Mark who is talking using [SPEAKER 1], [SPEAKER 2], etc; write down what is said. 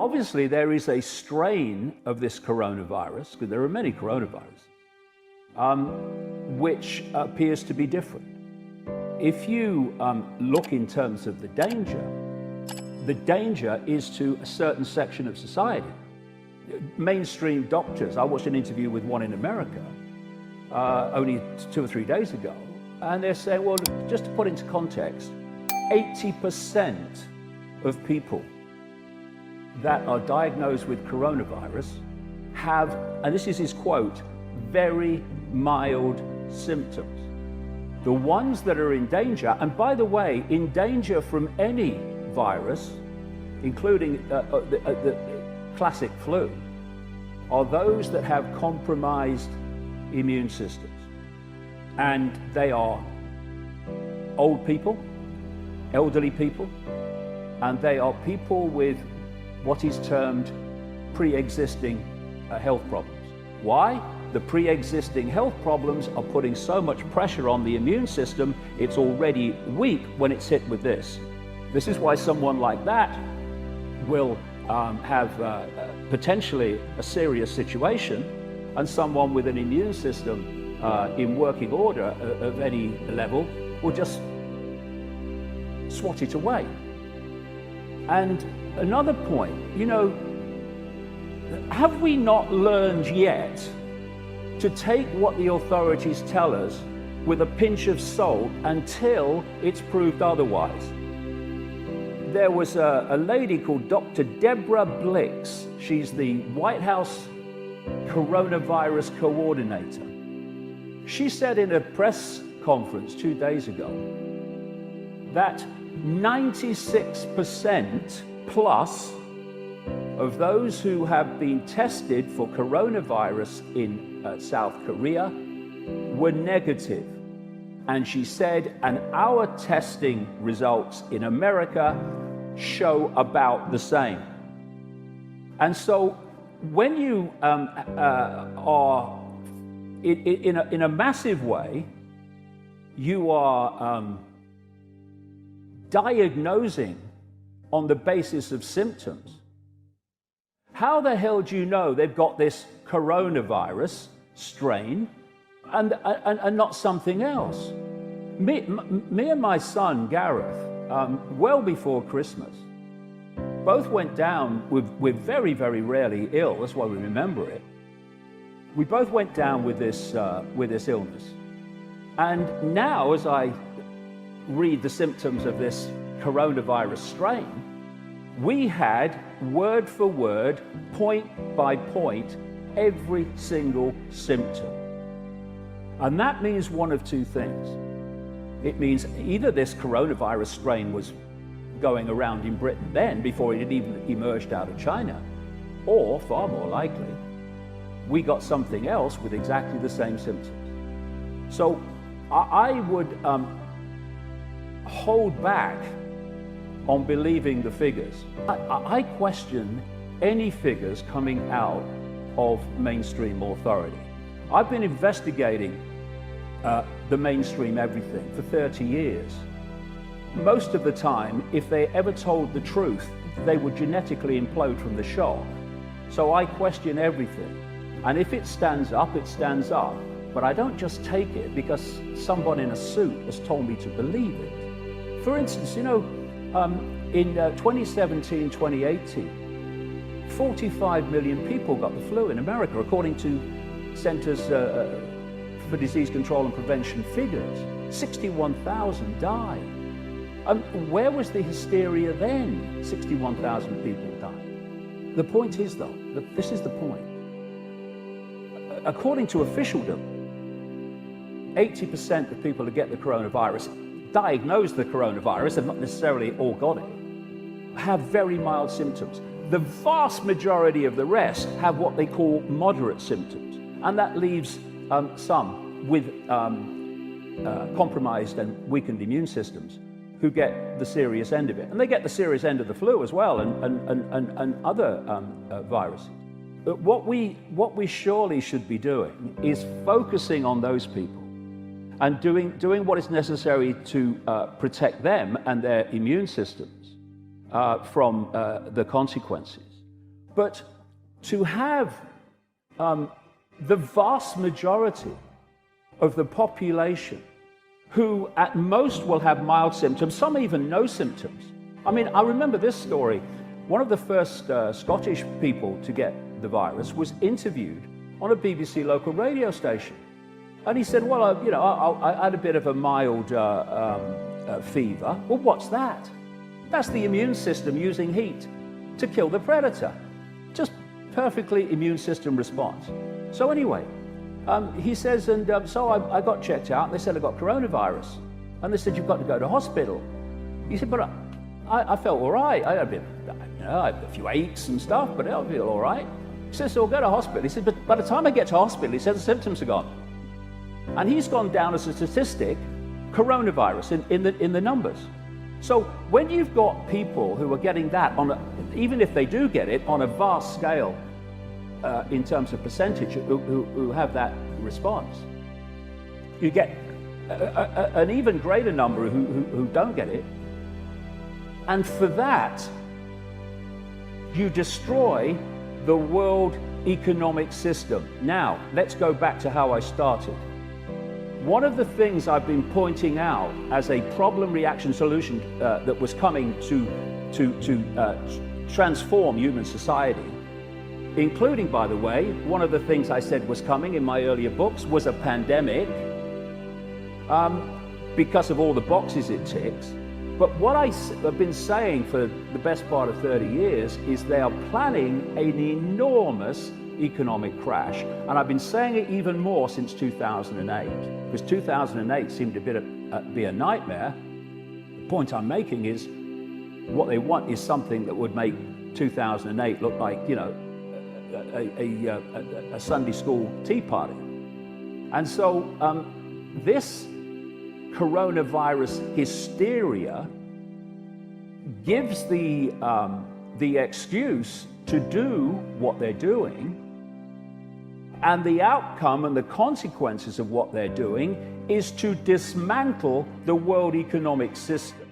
[SPEAKER 1] Obviously, there is a strain of this coronavirus, because there are many coronaviruses, which appears to be different. If you look in terms of the danger is to a certain section of society. Mainstream doctors, I watched an interview with one in America only 2 or 3 days ago, and they're saying, well, just to put into context, 80% of people that are diagnosed with coronavirus have, and this is his quote, very mild symptoms. The ones that are in danger, and by the way, in danger from any virus, including the classic flu, are those that have compromised immune systems. And they are old people, elderly people, and they are people with what is termed pre-existing health problems. Why? The pre-existing health problems are putting so much pressure on the immune system, it's already weak when it's hit with this. This is why someone like that will have potentially a serious situation, and someone with an immune system in working order of any level will just swat it away. And another point, you know, have we not learned yet to take what the authorities tell us with a pinch of salt until it's proved otherwise? There was a lady called Dr. Deborah Blix. She's the White House coronavirus coordinator. She said in a press conference 2 days ago that 96% plus of those who have been tested for coronavirus in South Korea were negative. And she said, and our testing results in America show about the same. And so when you are in a massive way, you are diagnosing on the basis of symptoms. How the hell do you know they've got this coronavirus strain and not something else? Me and my son, Gareth, well before Christmas, both went down with very, very rarely ill. That's why we remember it. We both went down with this illness. And now, as I read the symptoms of this coronavirus strain, we had word for word, point by point, every single symptom. And that means one of two things. It means either this coronavirus strain was going around in Britain then, before it had even emerged out of China, or far more likely, we got something else with exactly the same symptoms. So I would hold back on believing the figures. I question any figures coming out of mainstream authority. I've been investigating the mainstream everything for 30 years. Most of the time, if they ever told the truth, they would genetically implode from the shock. So I question everything. And if it stands up, it stands up. But I don't just take it because someone in a suit has told me to believe it. For instance, you know, in 2017, 2018, 45 million people got the flu in America, according to Centers for Disease Control and Prevention figures. 61,000 died. Where was the hysteria then? 61,000 people died. The point is, though, that this is the point. According to officialdom, 80% of people who get the coronavirus, diagnose the coronavirus, and not necessarily all got it, have very mild symptoms. The vast majority of the rest have what they call moderate symptoms, and that leaves some with compromised and weakened immune systems who get the serious end of it. And they get the serious end of the flu as well, and other viruses. But what we surely should be doing is focusing on those people and doing what is necessary to protect them and their immune systems from the consequences. But to have the vast majority of the population who at most will have mild symptoms, some even no symptoms. I mean, I remember this story. One of the first Scottish people to get the virus was interviewed on a BBC local radio station. And he said, well, I had a bit of a mild fever. Well, what's that? That's the immune system using heat to kill the predator. Just perfectly immune system response. So anyway, he says, and so I got checked out. They said I got coronavirus. And they said, you've got to go to hospital. He said, but I felt all right. I had a few aches and stuff, but I feel all right. He says, so I'll go to hospital. He said, but by the time I get to hospital, he says the symptoms are gone. And he's gone down as a statistic, coronavirus in the numbers. So when you've got people who are getting that even if they do get it on a vast scale in terms of percentage who have that response, you get an even greater number who don't get it. And for that, you destroy the world economic system. Now, let's go back to how I started. One of the things I've been pointing out as a problem reaction solution that was coming to transform human society, including, by the way, one of the things I said was coming in my earlier books was a pandemic because of all the boxes it ticks. But what I've been saying for the best part of 30 years is they are planning an enormous economic crash. And I've been saying it even more since 2008, because 2008 seemed to be a nightmare. The point I'm making is what they want is something that would make 2008 look like, a Sunday school tea party. And so this coronavirus hysteria gives the excuse to do what they're doing, and the outcome and the consequences of what they're doing is to dismantle the world economic system.